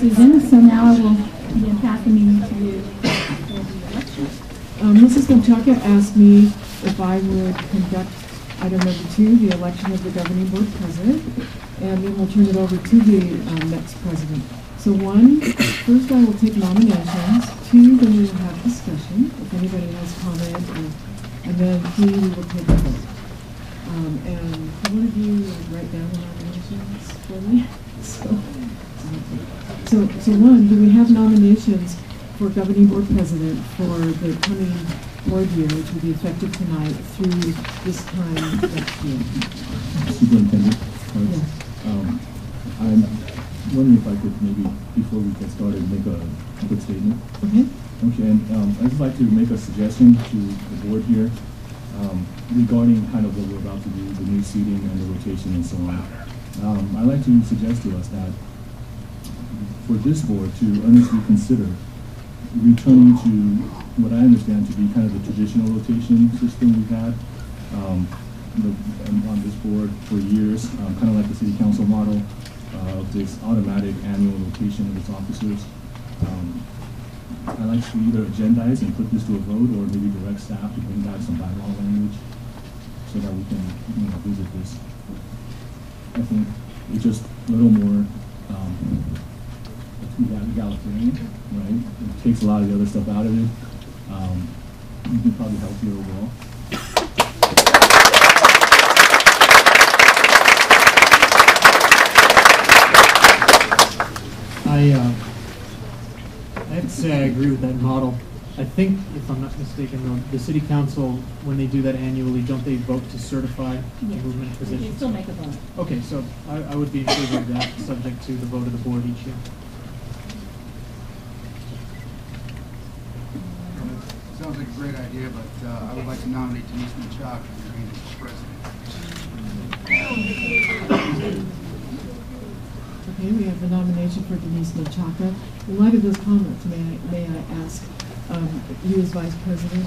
Susan, so now I will begin passing meeting to you for the election. Mrs. Mtg asked me if I would conduct item number 2, the election of the governing board president, and then we'll turn it over to the next president. So first I will take nominations. 2, then we will have discussion, if anybody has comment, and then 3, we will take a vote. And one of you write down the nominations for me. So 1, do we have nominations for governing board president for the coming board year, which will be effective tonight through this time next year? Superintendent, Yes. I'm wondering if I could maybe, before we get started, make a quick statement. Okay. Okay, and I'd just like to make a suggestion to the board here regarding kind of what we're about to do, the new seating and the rotation and so on. I'd like to suggest to us that for this board to earnestly consider returning to what I understand to be kind of the traditional rotation system we've had on this board for years, kind of like the city council model of this automatic annual rotation of its officers. I'd like to either agendize and put this to a vote, or maybe direct staff to bring back some bylaw language so that we can visit this. I think it's just a little more egalitarian, right? It takes a lot of the other stuff out of it. You can probably help you overall. I have to say I agree with that model. I think, if I'm not mistaken, though, the city council, when they do that annually, don't they vote to certify the movement positions? You still make a vote. Okay, so I would be in favor of that, subject to the vote of the board each year. Sounds like a great idea, but I would like to nominate Denise Mtg as president. Okay, we have the nomination for Denise Mtg. In light of those comments, may I ask you as vice president,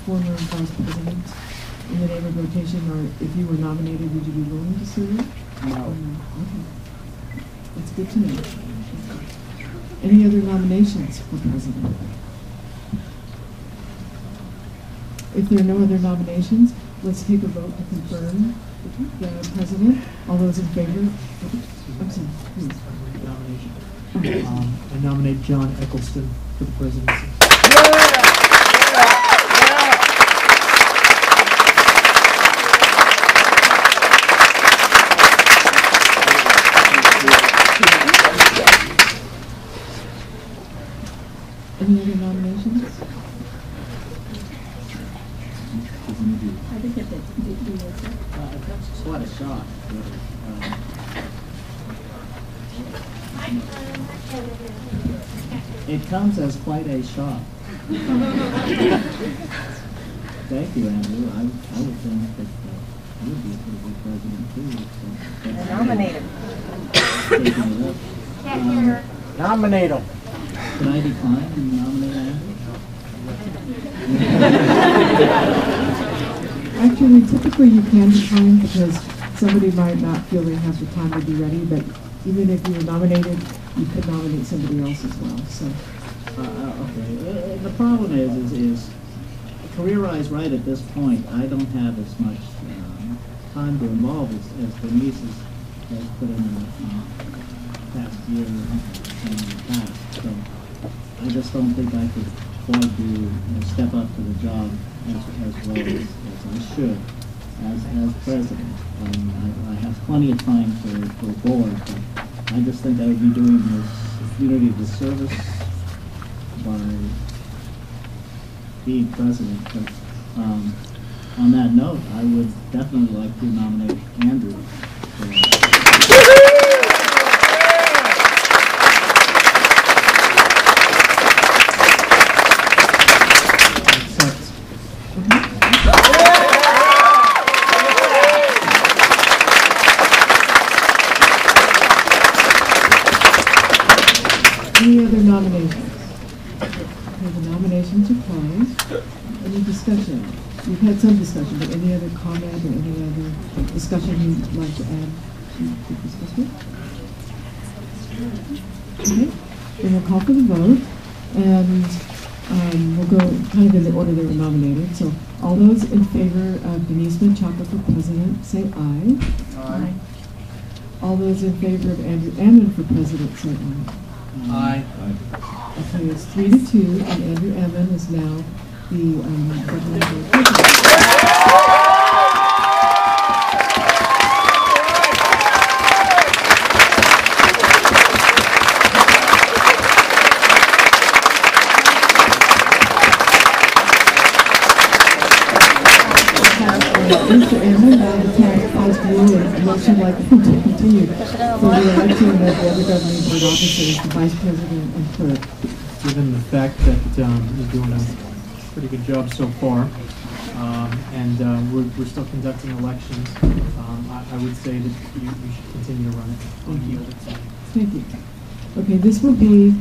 former vice president, in the name of rotation, or if you were nominated, would you be willing to serve? No. Okay. That's good to know. Any other nominations for president? If there are no other nominations, let's take a vote to confirm the president. All those in favor? I'm sorry, please. I nominate John Eccleston for the presidency. Any other nominations? I think if That's quite a shock. It comes as quite a shock. Thank you, Andrew. I would think that you would be a pretty good president too. So Nominate him. Nominate him. Can I decline and nominate Andrew? Actually, typically you can decline because somebody might not feel they have the time to be ready, but even if you were nominated, you could nominate somebody else as well. So, okay. The problem is career-wise, right at this point, I don't have as much time to involve as Denise has put in the past year and in the past. So I just don't think I could afford to step up to the job as well as I should as president. I have plenty of time for board, but I just think I would be doing this community a disservice by being president. But on that note, I would definitely like to nominate Andrew. any other nominations? Okay, the nominations nominations are closed. Any discussion? We've had some discussion, but any other comment or any other discussion you'd like to add to this discussion? Okay, then we'll call for the vote, and we'll go kind of in the order they were nominated. So all those in favor of Denise Menchaca for president, say aye. Aye. All those in favor of Andrew Ammon for president, say aye. Aye. Okay, it's 3-2, and Andrew Ammon is now the governing board president. Mr. Ammon, the town passed a rule and unless you'd like to continue for the election of the other governing board officers, the vice president and clerk. Given the fact that you're doing a pretty good job so far, and we're still conducting elections, I would say that you should continue to run it on the other side. Thank you. Okay, this will be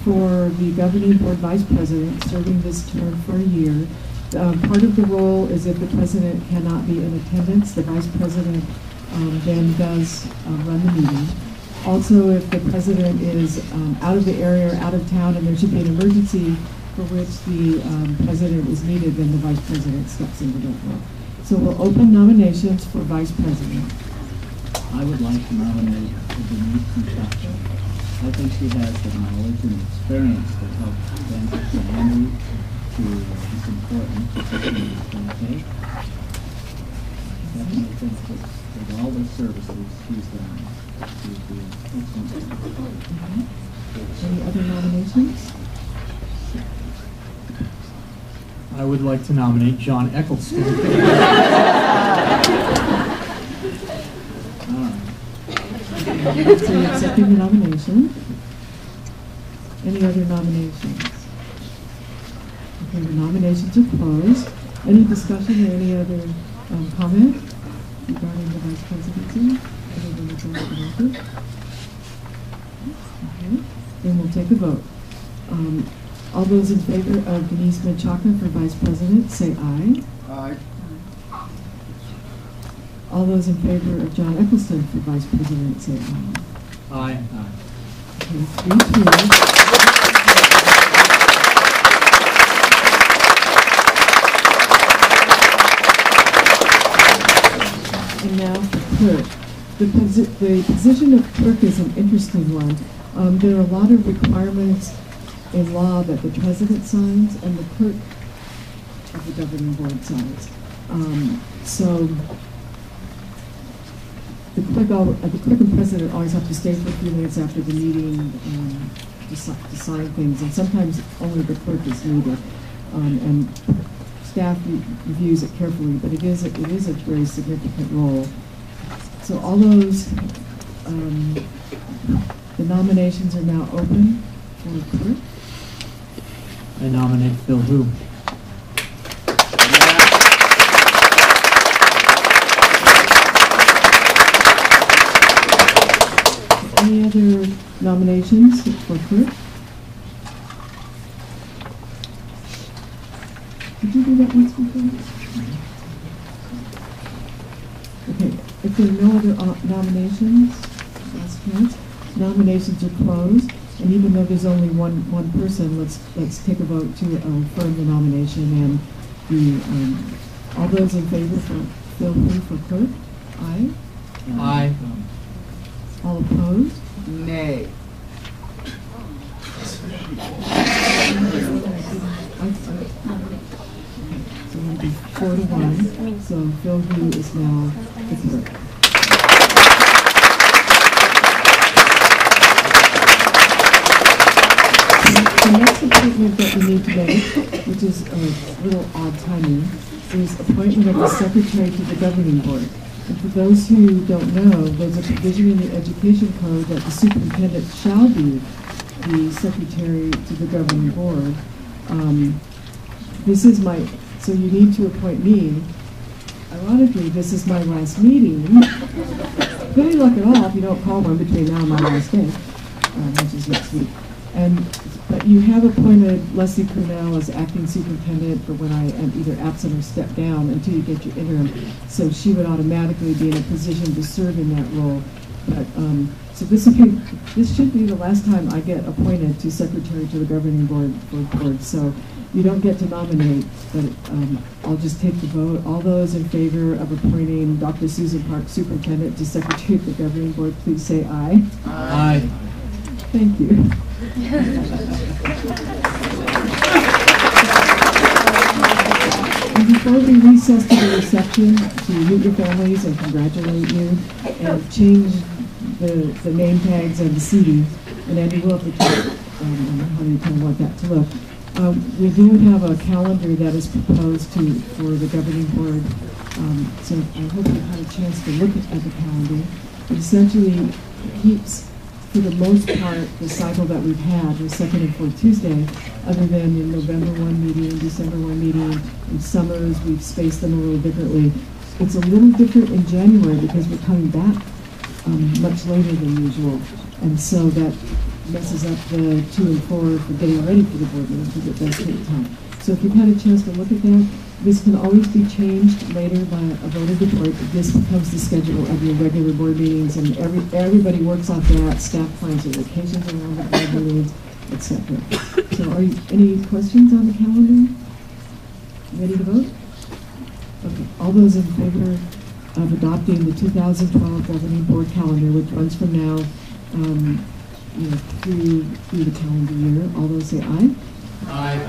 for the governing board vice president serving this term for a year. Part of the role is if the president cannot be in attendance, the vice president then does run the meeting. Also, if the president is out of the area or out of town and there should be an emergency for which the president is needed, then the vice president steps into that role. So we'll open nominations for vice president. I would like to nominate Denise Menchaca. I think she has the knowledge and experience to help advance Andrew to this important position he's going to take. I definitely think that with all the services she's done, she would be an excellent. Any other nominations? I would like to nominate John Eccleston. All right. So you're accepting the nomination. Any other nominations? Okay, the nominations are closed. Any discussion or any other comment regarding the vice presidency? Other than what's on the record? Okay, then we'll take a vote. All those in favor of Denise Menchaca for vice president, say aye. Aye. All those in favor of John Eccleston for vice president, say aye. Aye. Okay, 3-2. And now for clerk. The position of clerk is an interesting one. There are a lot of requirements in law that the president signs and the clerk of the governing board signs. So the clerk and president always have to stay for a few minutes after the meeting to sign things, and sometimes only the clerk is needed. And staff reviews it carefully, but it is a very significant role. So all those, the nominations are now open for clerk. I nominate Phil Hu. Any other nominations for clerk? Did you do that once before? Okay, if there are no other nominations, last chance, nominations are closed. And even though there's only one person, let's take a vote to affirm the nomination and the all those in favor for Phil Hu for clerk? Aye. Aye. All opposed? Nay. So it'll be 4-1. So Phil Hu is now the clerk. The next appointment that we need to make, which is a little odd timing, is appointment of the secretary to the governing board. And for those who don't know, there's a provision in the education code that the superintendent shall be the secretary to the governing board. So you need to appoint me. Ironically, this is my last meeting. Good luck at all if you don't call one between now and my last day, which is next week. But you have appointed Leslie Cornell as acting superintendent for when I am either absent or step down until you get your interim. So she would automatically be in a position to serve in that role. But, so this should be the last time I get appointed to secretary to the governing board. So you don't get to nominate, but I'll just take the vote. All those in favor of appointing Dr. Susan Park, superintendent, to secretary of the governing board, please say aye. Aye. Thank you. And before we recess to the reception to meet your families and congratulate you and change the name tags and the CD, and Andy will have to talk how you kind of want that to look. We do have a calendar that is proposed for the governing board, so I hope you've had a chance to look at the calendar. It essentially keeps, for the most part, the cycle that we've had, the second and fourth Tuesday, other than in November 1 meeting, December 1 meeting, in summers we've spaced them a little differently. It's a little different in January because we're coming back much later than usual, and so that messes up the 2 and 4 for getting ready for the board meeting because it does take time. So if you've had a chance to look at that, this can always be changed later by a vote of the board. This becomes the schedule of your regular board meetings, and everybody works off that. Staff plans their vacations around the board meetings, etc. So any questions on the calendar? Ready to vote? Okay. All those in favor of adopting the 2012 governing board calendar, which runs from now through the calendar year, all those say aye. Aye.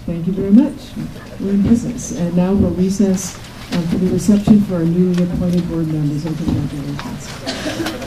Thank you very much. We're in business. And now we'll recess for the reception for our newly appointed board members, and congratulations.